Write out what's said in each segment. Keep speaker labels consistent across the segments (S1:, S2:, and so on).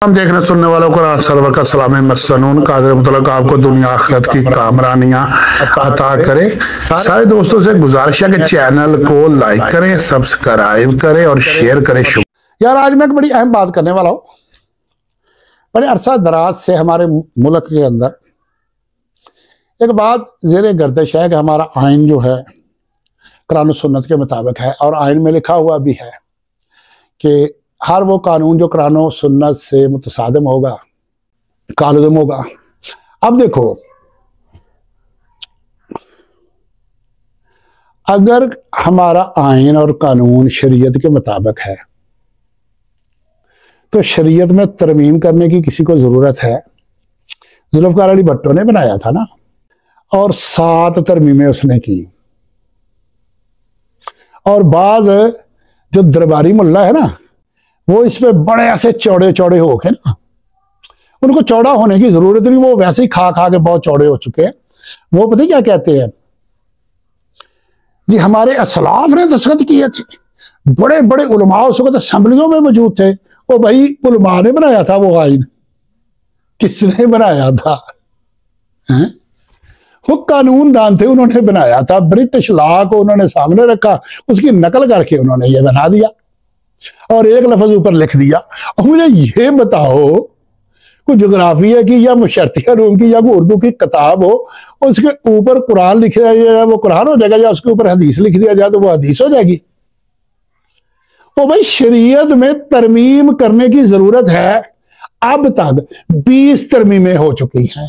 S1: हम देखने सुनने वालों को सर्वर का सलाम मसनून कादर मुतलक आपको दुनिया आखिरत की कामरानियां अता करे। सारे दोस्तों से गुजारिश है कि चैनल को लाइक करें, सब्सक्राइब करें और शेयर करें। यार आज मैं एक बड़ी अहम बात करने वाला हूँ। बड़े अरसा दराज से हमारे मुल्क के अंदर एक बात ज़ेरे गर्दिश है कि हमारा आइन जो है कुरान सुन्नत के मुताबिक है और आइन में लिखा हुआ भी है कि हर वो कानून जो कुरान सुन्नत से मुतसादिम होगा कालुदम होगा। अब देखो, अगर हमारा आइन और कानून शरीयत के मुताबिक है तो शरीयत में तरमीम करने की किसी को जरूरत है? जुल्फ़िकार अली भुट्टो ने बनाया था ना, और 7 तरमीमें उसने की। और बाज जो दरबारी मुल्ला है ना, वो इसमें बड़े ऐसे चौड़े चौड़े हो के ना, उनको चौड़ा होने की जरूरत नहीं, वो वैसे ही खा खा के बहुत चौड़े हो चुके हैं। वो पता क्या कहते हैं जी, हमारे असलाफ ने दस्तखत किए थे, बड़े बड़े उलमा उस वक्त असेंबलियों में मौजूद थे। वो भाई उलमा ने बनाया था वो आइन। किसने बनाया था? वो कानून दान थे, उन्होंने बनाया था। ब्रिटिश लॉ को उन्होंने सामने रखा, उसकी नकल करके उन्होंने ये बना दिया और एक लफ्ज ऊपर लिख दिया। और मुझे ये बताओ, कोई जोग्राफिया की या मुशर्तिया रूम की या कोई उर्दू की किताब हो, उसके ऊपर कुरान लिख दिया जाए वो कुरान हो जाएगा, या उसके ऊपर हदीस लिख दिया जाए तो वो हदीस हो जाएगी? ओ भाई, शरीयत में तरमीम करने की जरूरत है। अब तक 20 तरमीमें हो चुकी हैं,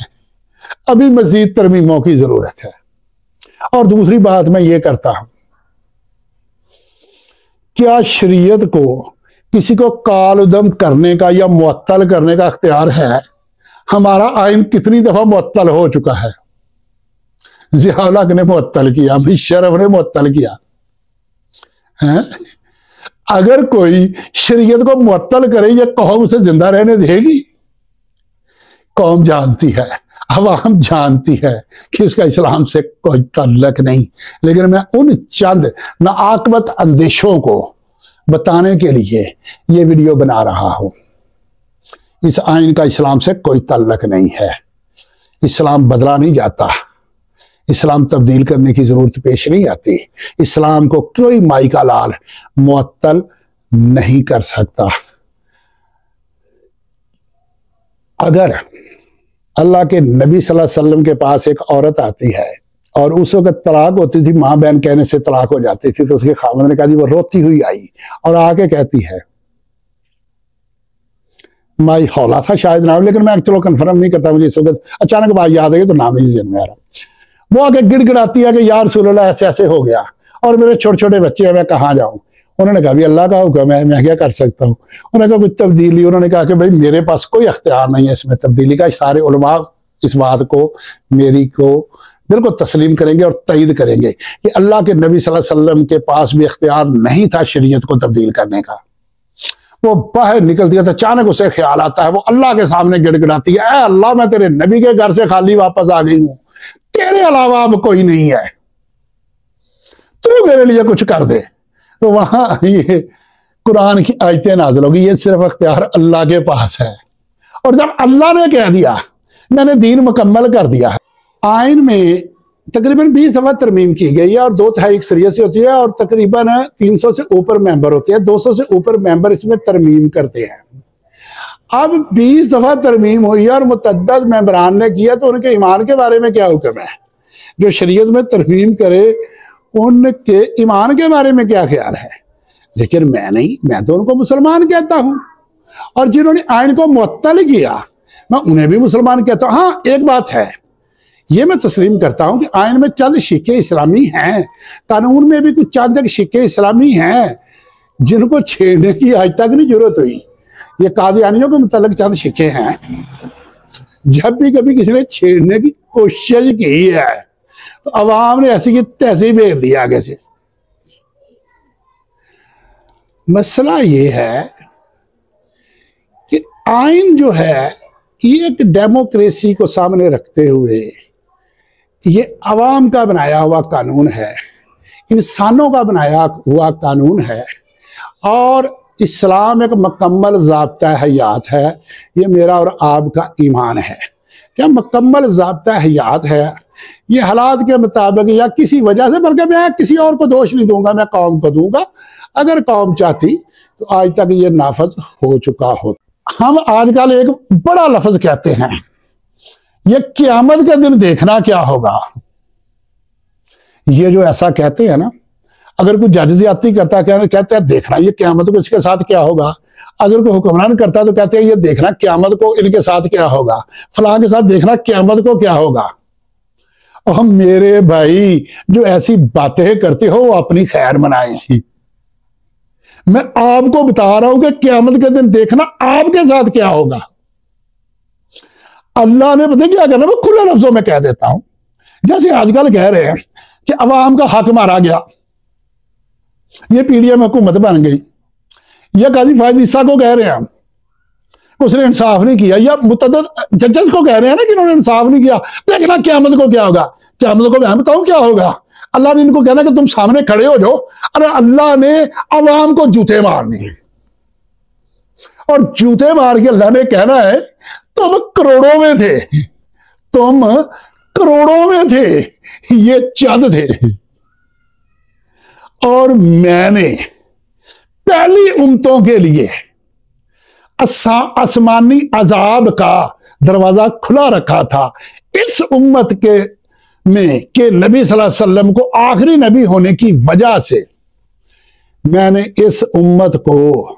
S1: अभी मजीद तरमीमों की जरूरत है। और दूसरी बात मैं ये करता हूं, क्या शरीयत को किसी को कालुदम करने का या मुअत्तल करने का अख्तियार है? हमारा आइन कितनी दफा मुअत्तल हो चुका है। ज़िया-उल-हक ने मुअत्तल किया, मुशर्रफ ने मुअत्तल किया है? अगर कोई शरीयत को मुअत्तल करे, ये कौम उसे जिंदा रहने देगी? कौम जानती है, अवाम जानती है कि इसका इस्लाम से कोई ताल्लुक नहीं। लेकिन मैं उन चंद नाआकबत अंदेशों को बताने के लिए ये वीडियो बना रहा हूं। इस आइन का इस्लाम से कोई ताल्लुक नहीं है। इस्लाम बदला नहीं जाता, इस्लाम तब्दील करने की जरूरत पेश नहीं आती। इस्लाम को कोई माई का लाल मुअत्तल नहीं कर सकता। अगर अल्लाह के नबी सल्लल्लाहु अलैहि वसल्लम के पास एक औरत आती है और उस वक्त तलाक होती थी, मां बहन कहने से तलाक हो जाती थी, तो उसके खामद ने कहा जी, वो रोती हुई आई और आके कहती है, माई हौला था शायद नाम, लेकिन मैं चलो कंफर्म नहीं करता, मुझे इस वक्त अचानक बात याद है तो नाम नहीं जहन में आ रहा। वो आके गिड़गिड़ाती है कि यार रसूलुल्लाह ऐसे ऐसे हो गया और मेरे छोटे छोटे बच्चे हैं, मैं कहाँ जाऊं? उन्होंने कहा भी अल्लाह का हुक्म है, मैं क्या कर सकता हूँ? उन्होंने कहा कोई तब्दीली? उन्होंने कहा कि भाई मेरे पास कोई अख्तियार नहीं है इसमें तब्दीली का। सारे उलमा इस बात को मेरी को बिल्कुल तस्लीम करेंगे और तईद करेंगे कि अल्लाह के नबी सल्लल्लाहु अलैहि वसल्लम के पास भी अख्तियार नहीं था शरीयत को तब्दील करने का। वो बाहर निकलती है तो अचानक उसे ख्याल आता है, वो अल्लाह के सामने गिड़गिड़ाती है, ऐ अल्लाह, मैं तेरे नबी के घर से खाली वापस आ गई हूं, तेरे अलावा अब कोई नहीं है, तू मेरे लिए कुछ कर दे। तो वहां ये कुरान की आयतें नाज़िल होगी, ये सिर्फ अख्तियार अल्लाह के पास है। और जब अल्लाह ने कह दिया मैंने दीन मुकम्मल कर दिया है। आइन में तकरीबन 20 दफा तरमीम की गई है और 2/3 अक्सरियत से होती है और तकरीबन 300 से ऊपर मेंबर होते हैं, 200 से ऊपर मेंबर इसमें तरमीम करते हैं। अब 20 दफा तरमीम हुई और मुतअद्दिद मेंबरान ने किया, तो उनके ईमान के बारे में क्या हुक्म है? जो शरीयत में तरमीम करे उनके ईमान के बारे में क्या ख्याल है? लेकिन मैं नहीं, मैं तो उनको मुसलमान कहता हूं, और जिन्होंने आइन को मुअत्तल किया मैं उन्हें भी मुसलमान कहता हूं। हाँ, एक बात है, ये मैं तस्लीम करता हूं कि आइन में चंद शिक्के इस्लामी हैं, कानून में भी कुछ चंद शिक्के इस्लामी हैं जिनको छेड़ने की आज तक नहीं जरूरत हुई। ये कादियानियों के मुतालिक चंद शिक्के हैं, जब भी कभी किसी ने छेड़ने की कोशिश की है तो अवाम ने ऐसी की तैसी भेज दिया आगे से। मसला ये है कि आइन जो है ये एक डेमोक्रेसी को सामने रखते हुए ये अवाम का बनाया हुआ कानून है, इंसानों का बनाया हुआ कानून है। और इस्लाम एक मुकम्मल ज़ाब्ता हयात है। ये मेरा और आपका ईमान है। क्या मुकम्मल ज़ाब्ता हयात है? ये हालात के मुताबिक या किसी वजह से, बल्कि मैं किसी और को दोष नहीं दूंगा, मैं कौम को दूंगा। अगर कौम चाहती तो आज तक ये नाफज हो चुका हो। हम आजकल एक बड़ा लफ्ज कहते हैं, ये क़यामत के दिन देखना क्या होगा। ये जो ऐसा कहते हैं ना, अगर कोई जज ज्यादती करता कहते हैं देखना ये क़यामत को इसके साथ क्या होगा। अगर कोई हुक्मरान करता तो कहते हैं ये देखना क़यामत को इनके साथ क्या होगा, फलां के साथ देखना क़यामत को क्या होगा। और मेरे भाई जो ऐसी बातें करते हो वो अपनी खैर मनाए ही। मैं आपको बता रहा हूं कि क़यामत के दिन देखना आपके साथ क्या होगा। अल्लाह ने पता क्या करना, मैं खुले लफ्जों में कह देता हूं। जैसे आजकल कह रहे हैं कि अवाम का हक मारा गया, ये पीडीएम हुकूमत बन गई, या काजी फायद ईसा को कह रहे हैं उसने इंसाफ नहीं किया, या मुतअद्दिद जजेस को कह रहे हैं ना कि उन्होंने इंसाफ नहीं किया। देखना क़यामत को क्या होगा। क़यामत को मैं बताऊं क्या होगा। अल्लाह ने इनको कहना कि तुम सामने खड़े हो जाओ। अरे अल्लाह ने अवाम को जूते मारने, और जूते मार के अल्लाह ने कहना है तुम करोड़ों में थे, तुम करोड़ों में थे, ये चंद थे, और मैंने पहली उम्मतों के लिए आसमानी अजाब का दरवाजा खुला रखा था। इस उम्मत के में के नबी सल्लल्लाहु अलैहि वसल्लम को आखिरी नबी होने की वजह से मैंने इस उम्मत को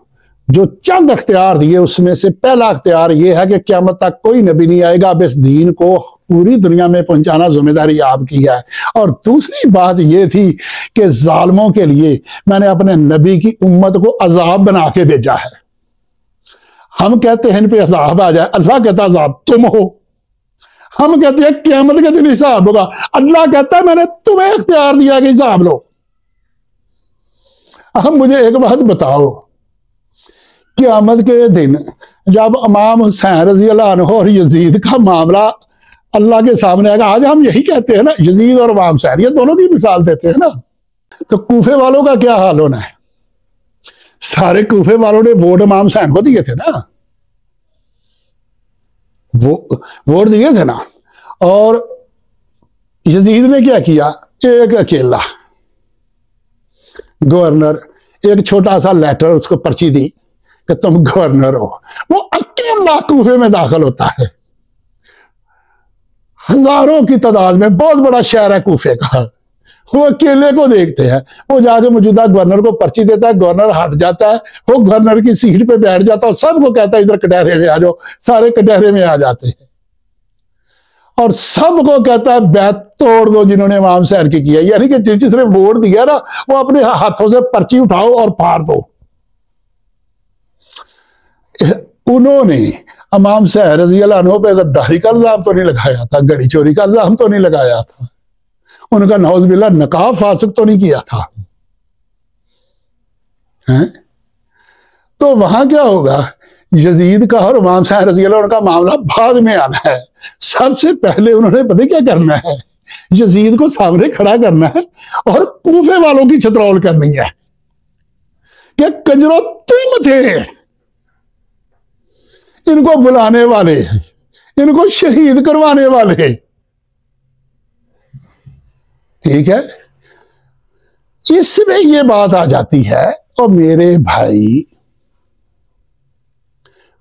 S1: जो चंद अख्तियार दिए, उसमें से पहला अख्तियार यह है कि क़यामत तक कोई नबी नहीं आएगा। अब इस दीन को पूरी दुनिया में पहुंचाना जिम्मेदारी आपकी है। और दूसरी बात यह थी कि जालिमों के लिए मैंने अपने नबी की उम्मत को अजाब बना के भेजा है। हम कहते हैं इन पे अजाब आ जाए, अल्लाह कहता अजाब तुम हो। हम कहते हैं क़यामत के दिन हिसाब होगा, अल्लाह कहता है मैंने तुम्हें इख्तियार दिया कि हिसाब लो। अब मुझे एक बात बताओ, क़यामत के दिन जब इमाम हुसैन रज़ी अल्लाह अन्हु और यजीद का मामला अल्लाह के सामने आएगा, आज हम यही कहते हैं ना, यजीद और इमाम हुसैन ये दोनों की मिसाल देते हैं ना, तो कूफे वालों का क्या हाल होना है। सारे कूफे वालों ने वोट इमाम हुसैन को दिए थे ना, वो वोट दिए थे ना। और यजीद ने क्या किया, एक अकेला गवर्नर, एक छोटा सा लेटर उसको पर्ची दी कि तुम गवर्नर हो। वो अकेला कूफे में दाखिल होता है, हजारों की तादाद में, बहुत बड़ा शहर है कूफे का। वो अकेले को देखते हैं, वो जाके मौजूदा गवर्नर को पर्ची देता है, गवर्नर हट जाता है, वो गवर्नर की सीट पे बैठ जाता है, सबको कहता है इधर कटहरे में आ जाओ। सारे कटहरे में आ जाते हैं और सबको कहता है बैत तोड़ दो जिन्होंने इमाम हुसैन की किया, यानी कि जिसने वोट दिया ना वो अपने हाथों से पर्ची उठाओ और फाड़ दो। उन्होंने इमाम हुसैन रज़ी अल्लाह अन्हु पे गद्दारी का इल्जाम तो नहीं लगाया था, गड़ी चोरी का इल्जाम तो नहीं लगाया था, उनका नौज़ुबिल्लाह नकाब फासिक तो नहीं किया था, हैं? तो वहां क्या होगा, यजीद का और इमाम हुसैन रज़ी अल्लाह अन्हु का मामला बाद में आना है। सबसे पहले उन्होंने पता क्या करना है, यजीद को सामने खड़ा करना है और कूफे वालों की छतरौल करनी है कि कंजरों तुम थे इनको बुलाने वाले, इनको शहीद करवाने वाले। ठीक है, इसमें यह बात आ जाती है। और मेरे भाई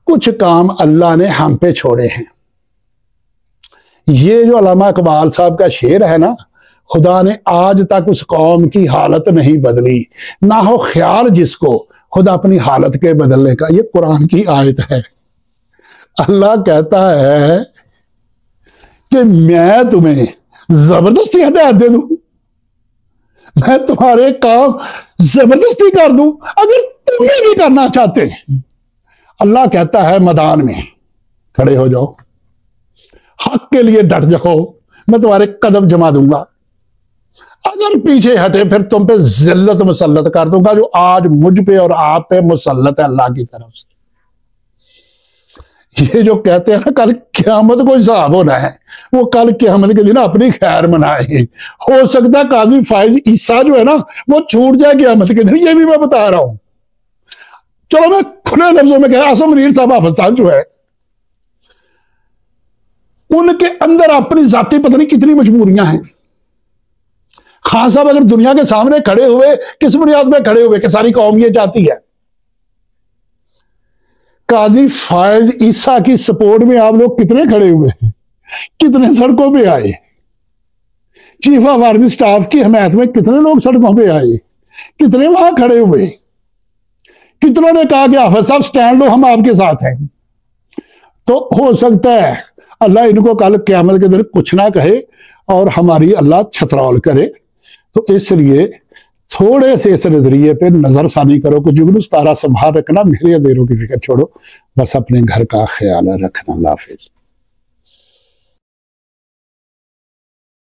S1: कुछ काम अल्लाह ने हम पे छोड़े हैं। ये जो अल्लामा इकबाल साहब का शेर है ना, खुदा ने आज तक उस कौम की हालत नहीं बदली, ना हो ख्याल जिसको खुदा अपनी हालत के बदलने का। ये कुरान की आयत है। अल्लाह कहता है कि मैं तुम्हें जबरदस्ती हिदायत दे दूं, मैं तुम्हारे काम जबरदस्ती कर दूं अगर तुम नहीं करना चाहते। अल्लाह कहता है मैदान में खड़े हो जाओ, हक के लिए डट जाओ, मैं तुम्हारे कदम जमा दूंगा। अगर पीछे हटे फिर तुम पे जिल्लत मुसल्लत कर दूंगा, जो आज मुझ पे और आप पे मुसल्लत है अल्लाह की तरफ से। ये जो कहते हैं ना कल क़यामत को हिसाब होना है, वो कल क़यामत के दिन अपनी खैर मनाए। हो सकता है काजी फायज ईसा जो है ना वो छूट जाए क़यामत के दिन, ये भी मैं बता रहा हूं। चलो मैं खुले लफ्जों में कह, आसम मुनीर साहब हाफिज साहब जो है, उनके अंदर अपनी जाती पता नहीं कितनी मजबूरियां हैं। खान साहब अगर दुनिया के सामने खड़े हुए, किस बुनियाद में खड़े हुए कि सारी कौम ये चाहती है? काजी फायज ईसा की सपोर्ट में आप लोग कितने खड़े हुए हैं, कितने सड़कों पे आए? चीफ ऑफ आर्मी स्टाफ की हमायत में कितने लोग सड़कों पे आए, कितने वहां खड़े हुए? कितनों ने कहा कि हाफिज साहब स्टैंड लो, हम आपके साथ हैं? तो हो सकता है अल्लाह इनको कल क़यामत के दिन कुछ ना कहे और हमारी अल्लाह छतरौल करे। तो इसलिए थोड़े से इस नजरिए पे नजरसानी करो कि जुगनू तारा संभाल रखना, मेरे अंधेरों की फिक्र छोड़ो, बस अपने घर का ख्याल रखना। अल्लाह हाफिज।